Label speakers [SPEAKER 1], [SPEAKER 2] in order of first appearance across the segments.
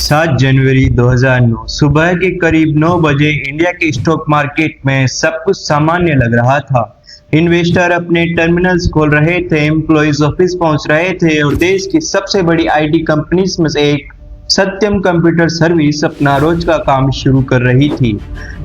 [SPEAKER 1] 7 जनवरी 2009 सुबह के करीब 9 बजे इंडिया के स्टॉक मार्केट में सब कुछ सामान्य लग रहा था। इन्वेस्टर अपने टर्मिनल्स खोल रहे थे, एम्प्लॉइज ऑफिस पहुंच रहे थे और देश की सबसे बड़ी आईटी कंपनीज में से एक सत्यम कंप्यूटर सर्विस अपना रोज का काम शुरू कर रही थी।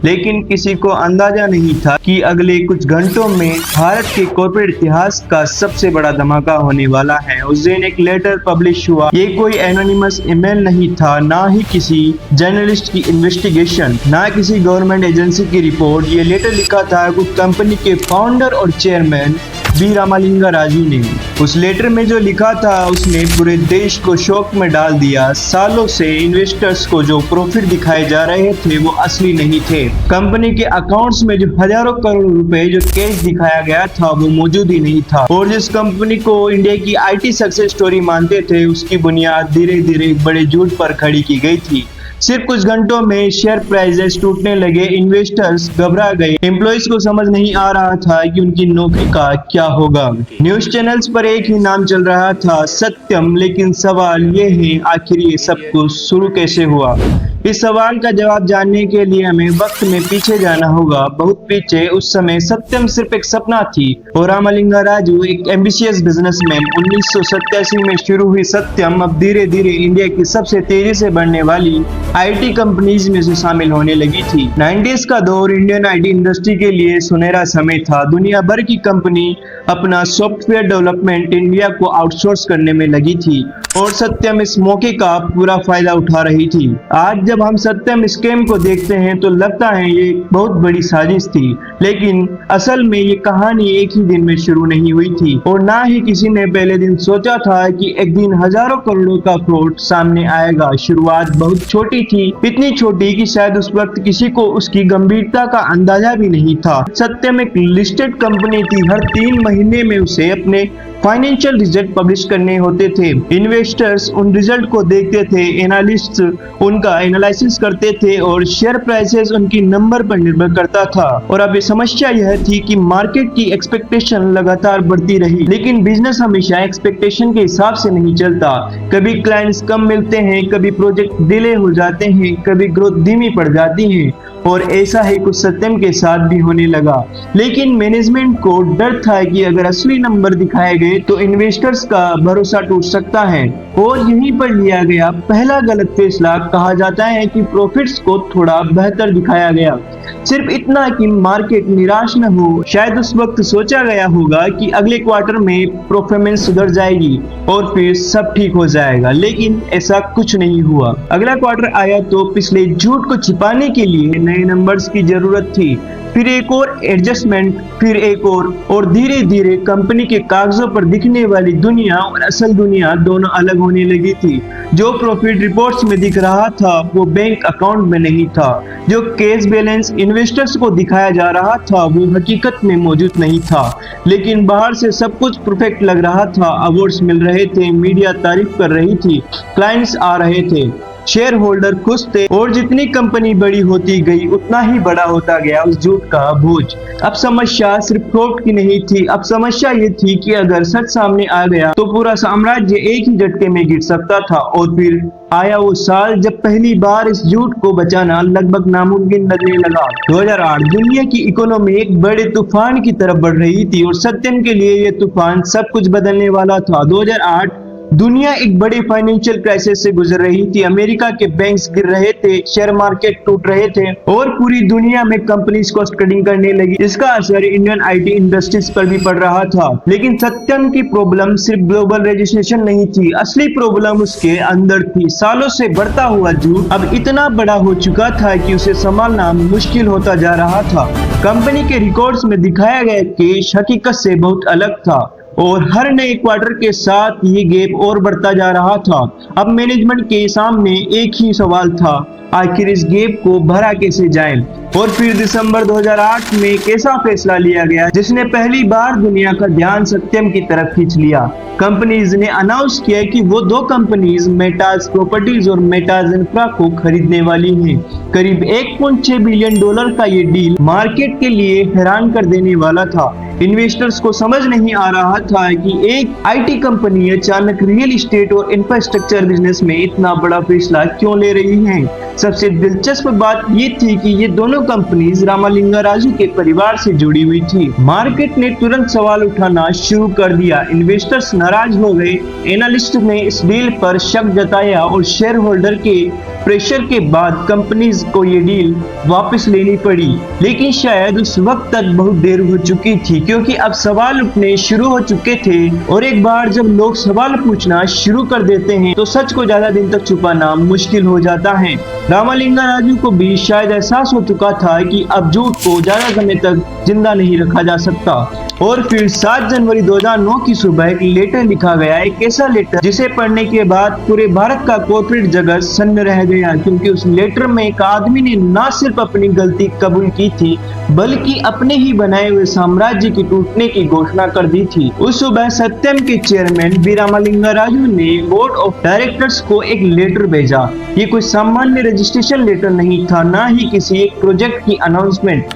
[SPEAKER 1] लेकिन किसी को अंदाजा नहीं था कि अगले कुछ घंटों में भारत के कॉर्पोरेट इतिहास का सबसे बड़ा धमाका होने वाला है। उस दिन एक लेटर पब्लिश हुआ। ये कोई एनोनिमस ईमेल नहीं था, ना ही किसी जर्नलिस्ट की इन्वेस्टिगेशन, ना किसी गवर्नमेंट एजेंसी की रिपोर्ट। ये लेटर लिखा था कुछ कंपनी के फाउंडर और चेयरमैन बी रामालिंगा राजू ने। उस लेटर में जो लिखा था उसने पूरे देश को शॉक में डाल दिया। सालों से इन्वेस्टर्स को जो प्रॉफिट दिखाए जा रहे थे वो असली नहीं थे। कंपनी के अकाउंट्स में जो हजारों करोड़ रुपए जो कैश दिखाया गया था वो मौजूद ही नहीं था। और जिस कंपनी को इंडिया की आईटी सक्सेस स्टोरी मानते थे उसकी बुनियाद धीरे धीरे बड़े झूठ पर खड़ी की गई थी। सिर्फ कुछ घंटों में शेयर प्राइसेस टूटने लगे, इन्वेस्टर्स घबरा गए, एम्प्लॉइज को समझ नहीं आ रहा था कि उनकी नौकरी का क्या होगा। न्यूज चैनल्स पर एक ही नाम चल रहा था, सत्यम। लेकिन सवाल ये है, आखिर ये सब कुछ शुरू कैसे हुआ? इस सवाल का जवाब जानने के लिए हमें वक्त में पीछे जाना होगा, बहुत पीछे। उस समय सत्यम सिर्फ एक सपना थी और रामालिंगा राजू एक एम्बिशियस बिजनेसमैन। 1987 में शुरू हुई सत्यम अब धीरे धीरे इंडिया की सबसे तेजी से बढ़ने वाली आईटी कंपनीज में से शामिल होने लगी थी। 90s का दौर इंडियन आईटी इंडस्ट्री के लिए सुनहरा समय था। दुनिया भर की कंपनी अपना सॉफ्टवेयर डेवलपमेंट इंडिया को आउटसोर्स करने में लगी थी और सत्यम इस मौके का पूरा फायदा उठा रही थी। आज जब हम सत्यम स्कैम को देखते हैं तो लगता है ये बहुत बड़ी साजिश थी, लेकिन असल में ये कहानी एक ही दिन में शुरू नहीं हुई थी और ना ही किसी ने पहले दिन सोचा था कि एक दिन हजारों करोड़ों का फ्रॉड सामने आएगा। शुरुआत बहुत छोटी थी, इतनी छोटी कि शायद उस वक्त किसी को उसकी गंभीरता का अंदाजा भी नहीं था। सत्यम एक लिस्टेड कंपनी थी। हर 3 महीने में उसे अपने फाइनेंशियल रिजल्ट पब्लिश करने होते थे। इन्वेस्टर्स उन रिजल्ट को देखते थे, एनालिस्ट्स उनका एनालिसिस करते थे और शेयर प्राइसेस उनकी नंबर पर निर्भर करता था। और अब समस्या यह थी कि मार्केट की एक्सपेक्टेशन लगातार बढ़ती रही, लेकिन बिजनेस हमेशा एक्सपेक्टेशन के हिसाब से नहीं चलता। कभी क्लाइंट्स कम मिलते हैं, कभी प्रोजेक्ट डिले हो जाते हैं, कभी ग्रोथ धीमी पड़ जाती है और ऐसा ही कुछ सत्यम के साथ भी होने लगा। लेकिन मैनेजमेंट को डर था कि अगर असली नंबर दिखाए गए तो इन्वेस्टर्स का भरोसा टूट सकता है और यहीं पर लिया गया पहला गलत फैसला। कहा जाता है कि प्रॉफिट्स को थोड़ा बेहतर दिखाया गया, सिर्फ इतना कि मार्केट निराश न हो। शायद उस वक्त सोचा गया होगा कि अगले क्वार्टर में परफॉर्मेंस सुधर जाएगी और फिर सब ठीक हो जाएगा, लेकिन ऐसा कुछ नहीं हुआ। अगला क्वार्टर आया तो पिछले झूठ को छिपाने के लिए नए नंबर्स की जरूरत थी, फिर एक और एडजस्टमेंट, फिर एक और धीरे धीरे कंपनी के कागजों पर दिखने वाली दुनिया और असल दुनिया दोनों अलग होने लगी थी। जो प्रॉफिट रिपोर्ट्स में दिख रहा था वो बैंक अकाउंट में नहीं था। जो कैश बैलेंस इन्वेस्टर्स को दिखाया जा रहा था वो हकीकत में मौजूद नहीं था। लेकिन बाहर से सब कुछ परफेक्ट लग रहा था। अवार्ड्स मिल रहे थे, मीडिया तारीफ कर रही थी, क्लाइंट्स आ रहे थे, शेयर होल्डर खुश थे और जितनी कंपनी बड़ी होती गई उतना ही बड़ा होता गया उस झूठ का बोझ। अब समस्या सिर्फ फ्रॉड की नहीं थी, अब समस्या ये थी कि अगर सच सामने आ गया तो पूरा साम्राज्य एक ही झटके में गिर सकता था। और फिर आया वो साल जब पहली बार इस झूठ को बचाना लगभग नामुमकिन लगने लगा। 2008 दुनिया की इकोनॉमी एक बड़े तूफान की तरफ बढ़ रही थी और सत्यम के लिए ये तूफान सब कुछ बदलने वाला था। 2008 दुनिया एक बड़े फाइनेंशियल क्राइसिस से गुजर रही थी। अमेरिका के बैंक्स गिर रहे थे, शेयर मार्केट टूट रहे थे और पूरी दुनिया में कंपनीज कॉस्ट कटिंग करने लगी। इसका असर इंडियन आईटी इंडस्ट्रीज पर भी पड़ रहा था। लेकिन सत्यम की प्रॉब्लम सिर्फ ग्लोबल रजिस्ट्रेशन नहीं थी, असली प्रॉब्लम उसके अंदर थी। सालों से बढ़ता हुआ झूठ अब इतना बड़ा हो चुका था कि उसे संभालना मुश्किल होता जा रहा था। कंपनी के रिकॉर्ड्स में दिखाया गया कैश हकीकत से बहुत अलग था और हर नए क्वार्टर के साथ ये गैप और बढ़ता जा रहा था। अब मैनेजमेंट के सामने एक ही सवाल था, आखिर इस गैप को भरा कैसे जाए? और फिर दिसंबर 2008 में एक ऐसा फैसला लिया गया जिसने पहली बार दुनिया का ध्यान सत्यम की तरफ खींच लिया। कंपनीज ने अनाउंस किया कि वो 2 कंपनीज मेटाज प्रॉपर्टीज और मेटाज इंफ्रा को खरीदने वाली हैं। करीब $1.6 बिलियन का ये डील मार्केट के लिए हैरान कर देने वाला था। इन्वेस्टर्स को समझ नहीं आ रहा था कि एक आईटी कंपनी अचानक रियल एस्टेट और इंफ्रास्ट्रक्चर बिजनेस में इतना बड़ा फैसला क्यों ले रही है। सबसे दिलचस्प बात ये थी कि ये दोनों कंपनीज रामालिंगा राजू के परिवार से जुड़ी हुई थी। मार्केट ने तुरंत सवाल उठाना शुरू कर दिया। इन्वेस्टर्स नाराज हो गए, एनालिस्ट ने इस डील पर शक जताया और शेयर होल्डर के प्रेशर के बाद कंपनीज को ये डील वापस लेनी पड़ी। लेकिन शायद उस वक्त तक बहुत देर हो चुकी थी, क्योंकि अब सवाल उठने शुरू हो चुके थे और एक बार जब लोग सवाल पूछना शुरू कर देते हैं तो सच को ज्यादा दिन तक छुपाना मुश्किल हो जाता है। रामालिंगा राजू को भी शायद एहसास हो चुका था कि अब झूठ को ज्यादा समय तक जिंदा नहीं रखा जा सकता। और फिर 7 जनवरी 2009 की सुबह एक लेटर लिखा गया, एक ऐसा लेटर जिसे पढ़ने के बाद पूरे भारत का कॉर्पोरेट जगत सन्न रह गया, क्योंकि उस लेटर में एक आदमी ने न सिर्फ अपनी गलती कबूल की थी बल्कि अपने ही बनाए हुए साम्राज्य की टूटने की घोषणा कर दी थी। उस सुबह सत्यम के चेयरमैन वी रामालिंगा राजू ने बोर्ड ऑफ डायरेक्टर्स को एक लेटर भेजा। ये कोई सामान्य रजिस्ट्रेशन लेटर नहीं था, ना ही किसी एक प्रोजेक्ट की अनाउंसमेंट।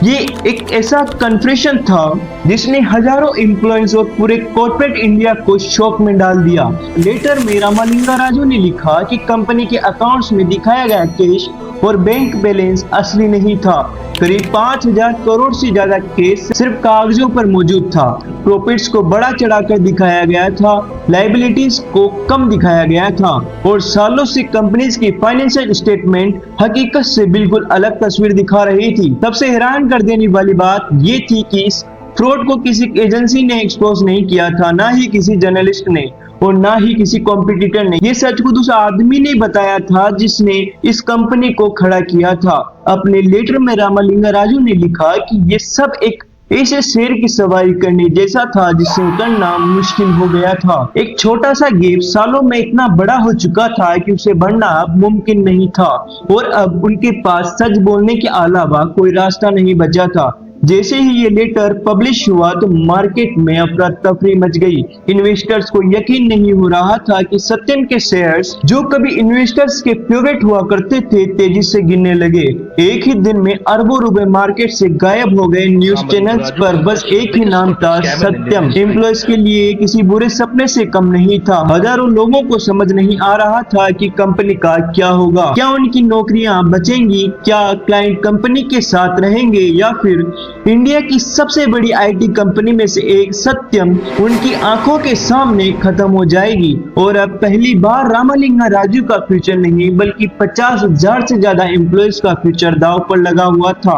[SPEAKER 1] ये एक ऐसा कन्फेशन था जिसने हजारों एम्प्लॉइज और पूरे कॉर्पोरेट इंडिया को शॉक में डाल दिया। लेटर में रामालिंगा राजू ने लिखा कि कंपनी के अकाउंट्स में दिखाया गया कैश और बैंक बैलेंस असली नहीं था। करीब 5000 करोड़ से ज्यादा केस सिर्फ कागजों पर मौजूद था। प्रॉफिट्स को बड़ा चढ़ाकर दिखाया गया था, लायबिलिटीज को कम दिखाया गया था और सालों से कंपनीज की फाइनेंशियल स्टेटमेंट हकीकत से बिल्कुल अलग तस्वीर दिखा रही थी। सबसे हैरान कर देने वाली बात ये थी कि इस फ्रॉड को किसी एजेंसी ने एक्सपोज नहीं किया था, ना ही किसी जर्नलिस्ट ने और ना ही किसी कॉम्पिटिटर ने। ये सच खुद उस आदमी ने बताया था जिसने इस कंपनी को खड़ा किया था। अपने लेटर में रामालिंगा राजू ने लिखा कि ये सब एक ऐसे शेर की सवारी करने जैसा था जिसे करना मुश्किल हो गया था। एक छोटा सा गैप सालों में इतना बड़ा हो चुका था कि उसे बढ़ना अब मुमकिन नहीं था और अब उनके पास सच बोलने के अलावा कोई रास्ता नहीं बचा था। जैसे ही ये लेटर पब्लिश हुआ तो मार्केट में अफरा तफरी मच गई। इन्वेस्टर्स को यकीन नहीं हो रहा था कि सत्यम के शेयर्स, जो कभी इन्वेस्टर्स के फेवरेट हुआ करते थे, तेजी से गिरने लगे। एक ही दिन में अरबों रुपए मार्केट से गायब हो गए। न्यूज चैनल्स पर बस एक ही नाम था, सत्यम। एम्प्लॉयज के लिए किसी बुरे सपने से कम नहीं था। हजारों लोगों को समझ नहीं आ रहा था कि कंपनी का क्या होगा। क्या उनकी नौकरियां बचेंगी? क्या क्लाइंट कंपनी के साथ रहेंगे या फिर इंडिया की सबसे बड़ी आईटी कंपनी में से एक सत्यम उनकी आंखों के सामने खत्म हो जाएगी। और अब पहली बार रामालिंगा राजू का फ्यूचर नहीं बल्कि 50,000 से ज्यादा एम्प्लॉइज का फ्यूचर दांव पर लगा हुआ था।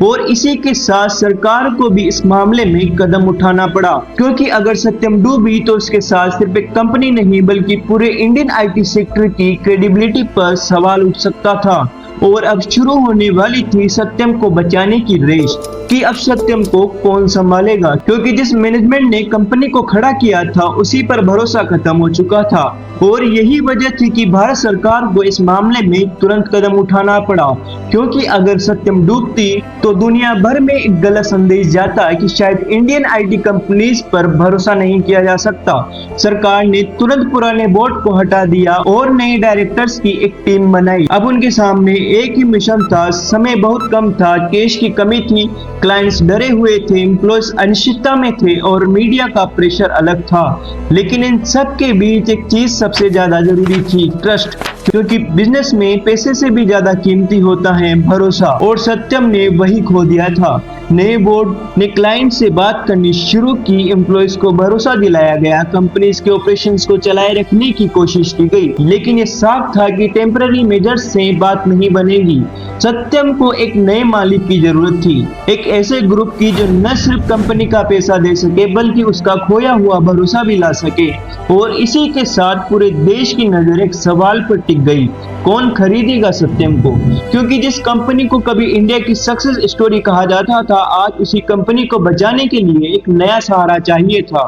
[SPEAKER 1] और इसी के साथ सरकार को भी इस मामले में कदम उठाना पड़ा, क्योंकि अगर सत्यम डूबी तो उसके साथ सिर्फ एक कंपनी नहीं बल्कि पूरे इंडियन आईटी सेक्टर की क्रेडिबिलिटी पर सवाल उठ सकता था। और अब शुरू होने वाली थी सत्यम को बचाने की रेस कि अब सत्यम को कौन संभालेगा, क्योंकि जिस मैनेजमेंट ने कंपनी को खड़ा किया था उसी पर भरोसा खत्म हो चुका था। और यही वजह थी कि भारत सरकार को इस मामले में तुरंत कदम उठाना पड़ा, क्योंकि अगर सत्यम डूबती तो दुनिया भर में एक गलत संदेश जाता कि शायद इंडियन आईटी कंपनीज पर भरोसा नहीं किया जा सकता। सरकार ने तुरंत पुराने बोर्ड को हटा दिया और नए डायरेक्टर्स की एक टीम बनाई। अब उनके सामने एक ही मिशन था, समय बहुत कम था, कैश की कमी थी, क्लाइंट्स डरे हुए थे, एम्प्लॉयज अनिश्चितता में थे और मीडिया का प्रेशर अलग था। लेकिन इन सब के बीच एक चीज सबसे ज्यादा जरूरी थी, ट्रस्ट, क्योंकि बिजनेस में पैसे से भी ज्यादा कीमती होता है भरोसा, और सत्यम ने वही खो दिया था। नए बोर्ड ने क्लाइंट से बात करनी शुरू की, एम्प्लॉयज को भरोसा दिलाया गया, कंपनीज के ऑपरेशंस को चलाए रखने की कोशिश की गई। लेकिन ये साफ था कि टेम्पररी मेजर्स से बात नहीं बनेगी। सत्यम को एक नए मालिक की जरूरत थी, एक ऐसे ग्रुप की जो न सिर्फ कंपनी का पैसा दे सके बल्कि उसका खोया हुआ भरोसा भी ला सके। और इसी के साथ पूरे देश की नजर एक सवाल पर टिक गई, कौन खरीदेगा सत्यम को? क्योंकि जिस कंपनी को कभी इंडिया की सक्सेस स्टोरी कहा जाता था, आज उसी कंपनी को बचाने के लिए एक नया सहारा चाहिए था।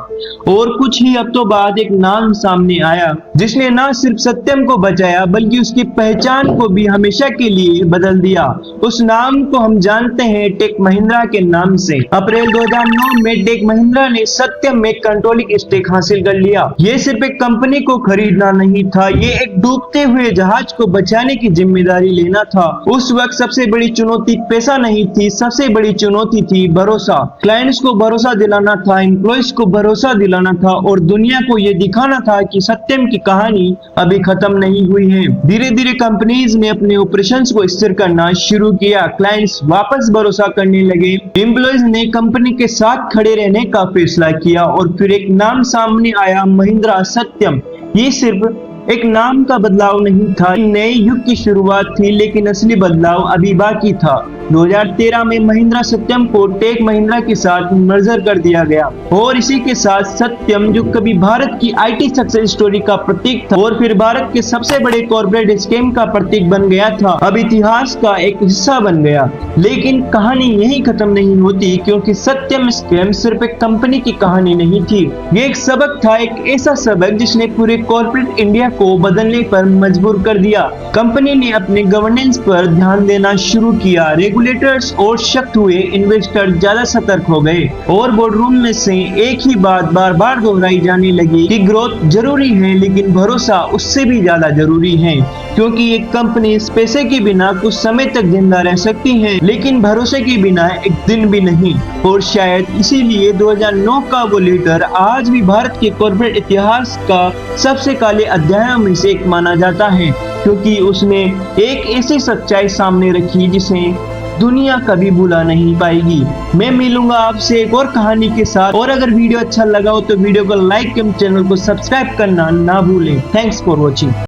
[SPEAKER 1] और कुछ ही हफ्तों बाद एक नाम सामने आया जिसने न सिर्फ सत्यम को बचाया बल्कि उसकी पहचान को भी हमेशा के लिए बदल दिया। उस नाम को हम जानते हैं टेक महिंद्रा के नाम से। अप्रैल 2009 में टेक महिंद्रा ने सत्यम में कंट्रोलिंग स्टेक हासिल कर लिया। ये सिर्फ एक कंपनी को खरीदना नहीं था, ये एक डूबते हुए जहाज को बचाने की जिम्मेदारी लेना था। उस वक्त सबसे बड़ी चुनौती पैसा नहीं थी, सबसे बड़ी चुनौती चुनौती थी भरोसा। क्लाइंट्स को भरोसा दिलाना था, एम्प्लॉयज को भरोसा दिलाना था और दुनिया को ये दिखाना था कि सत्यम की कहानी अभी खत्म नहीं हुई है। धीरे धीरे कंपनीज ने अपने ऑपरेशंस को स्थिर करना शुरू किया, क्लाइंट्स वापस भरोसा करने लगे, एम्प्लॉयज ने कंपनी के साथ खड़े रहने का फैसला किया और फिर एक नाम सामने आया, महिंद्रा सत्यम। ये सिर्फ एक नाम का बदलाव नहीं था, नए युग की शुरुआत थी, लेकिन असली बदलाव अभी बाकी था। 2013 में महिंद्रा सत्यम को टेक महिंद्रा के साथ मर्जर कर दिया गया और इसी के साथ सत्यम, जो कभी भारत की आईटी सक्सेस स्टोरी का प्रतीक था और फिर भारत के सबसे बड़े कॉर्पोरेट स्कैम का प्रतीक बन गया था, अब इतिहास का एक हिस्सा बन गया। लेकिन कहानी यही खत्म नहीं होती, क्योंकि सत्यम स्कैम सिर्फ एक कंपनी की कहानी नहीं थी, ये एक सबक था, एक ऐसा सबक जिसने पूरे कॉर्पोरेट इंडिया को बदलने पर मजबूर कर दिया। कंपनी ने अपने गवर्नेंस पर ध्यान देना शुरू किया, रेगुलेटर्स और सख्त हुए, इन्वेस्टर ज्यादा सतर्क हो गए और बोर्डरूम में से एक ही बात बार बार दोहराई जाने लगी कि ग्रोथ जरूरी है, लेकिन भरोसा उससे भी ज्यादा जरूरी है, क्योंकि एक कंपनी पैसे के बिना कुछ समय तक जिंदा रह सकती है, लेकिन भरोसे के बिना एक दिन भी नहीं। और शायद इसीलिए 2009 का वो लीडर आज भी भारत के कॉर्पोरेट इतिहास का सबसे काले अध्यायों में से एक माना जाता है, क्योंकि उसने एक ऐसी सच्चाई सामने रखी जिसे दुनिया कभी भुला नहीं पाएगी। मैं मिलूंगा आपसे एक और कहानी के साथ, और अगर वीडियो अच्छा लगा हो तो वीडियो को लाइक एवं चैनल को सब्सक्राइब करना ना भूलें। Thanks for watching.